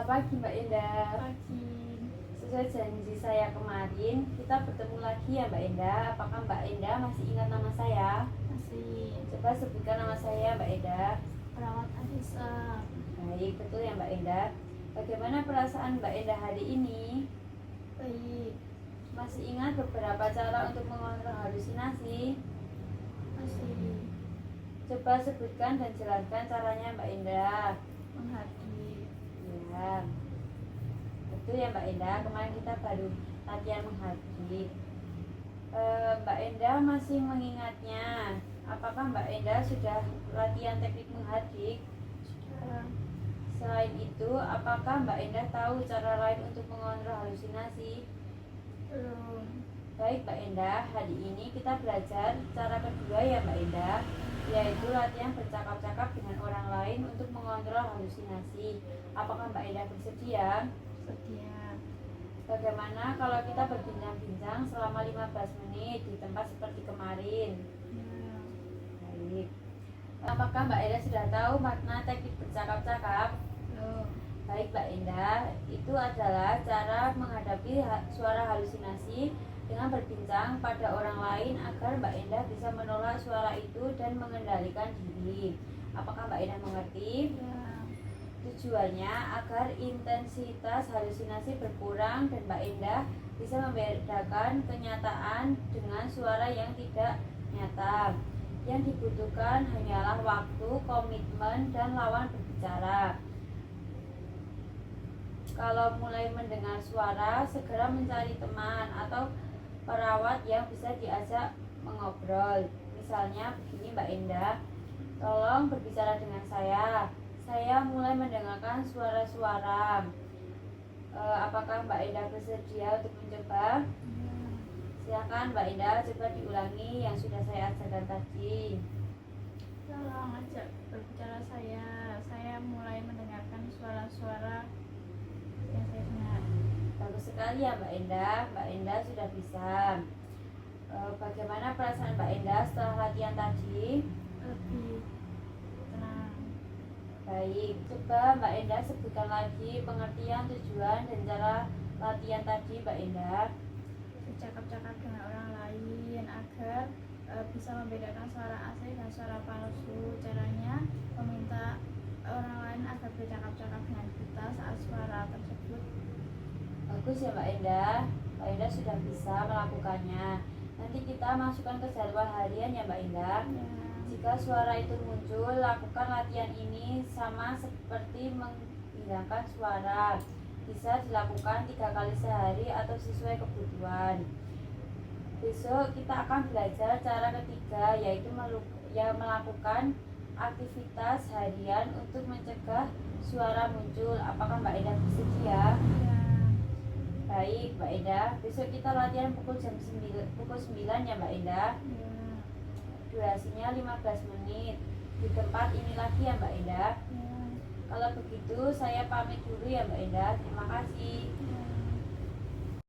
pagi Mbak Endah. Pagi. Sesuai janji saya kemarin, kita bertemu lagi ya Mbak Endah. Apakah Mbak Endah masih ingat nama saya? Masih. Coba sebutkan nama saya Mbak Endah. Perawat Arisa. Baik, betul ya Mbak Endah. Bagaimana perasaan Mbak Endah hari ini? Baik. Masih ingat beberapa cara untuk mengontrol halusinasi? Masih. Coba sebutkan dan jelaskan caranya Mbak Endah. Menghati. Ya, betul ya Mbak Endah. Kemarin kita baru latihan menghati. Mbak Endah masih mengingatnya. Apakah Mbak Endah sudah latihan teknik menghati? Sudah. Selain itu, apakah Mbak Endah tahu cara lain untuk mengontrol halusinasi? Belum. Baik Mbak Endah, hari ini kita belajar cara kedua ya Mbak Endah, yaitu latihan bercakap-cakap dengan orang lain untuk mengontrol halusinasi. Apakah Mbak Endah bersedia? Setia. Bagaimana kalau kita berbincang-bincang selama 15 menit di tempat seperti kemarin? Ya. Baik. Apakah Mbak Endah sudah tahu makna teknik bercakap-cakap? Belum. Baik Mbak Endah, itu adalah cara menghadapi suara halusinasi dengan berbincang pada orang lain agar Mbak Endah bisa menolak suara itu dan mengendalikan diri. Apakah Mbak Endah mengerti? Ya. Tujuannya agar intensitas halusinasi berkurang dan Mbak Endah bisa membedakan kenyataan dengan suara yang tidak nyata. Yang dibutuhkan hanyalah waktu, komitmen, dan lawan berbicara. Kalau mulai mendengar suara, segera mencari teman atau perawat yang bisa diajak mengobrol. Misalnya begini Mbak Endah, tolong berbicara dengan saya. Saya mulai mendengarkan suara-suara. Apakah Mbak Endah bersedia untuk mencoba? Ya. Silakan Mbak Endah, coba diulangi yang sudah saya ajarkan tadi. Tolong ajak berbicara saya. Saya mulai mendengarkan suara-suara yang saya dengar. Bagus sekali ya Mbak Endah. Mbak Endah sudah bisa. Bagaimana perasaan Mbak Endah setelah latihan tadi? Lebih tenang. Baik, coba Mbak Endah sebutkan lagi pengertian, tujuan, dan cara latihan tadi Mbak Endah. Bercakap-cakap dengan orang lain agar bisa membedakan suara asli dan suara palsu. Caranya meminta orang lain agar bercakap-cakap dengan kita saat suara tersebut. Bagus ya Mbak Endah. Mbak Endah sudah bisa melakukannya. Nanti kita masukkan ke jadwal harian ya Mbak Endah. Ya. Jika suara itu muncul, lakukan latihan ini sama seperti menghilangkan suara. Bisa dilakukan 3 kali sehari atau sesuai kebutuhan. Besok kita akan belajar cara ketiga, yaitu melakukan aktivitas harian untuk mencegah suara muncul. Apakah Mbak Endah bersedia? Ya. Baik Mbak Endah, besok kita latihan pukul 9 ya Mbak Endah. Ya. Durasinya 15 menit. Di tempat ini lagi ya Mbak Endah. Ya. Kalau begitu saya pamit dulu ya Mbak Endah. Terima kasih. Ya.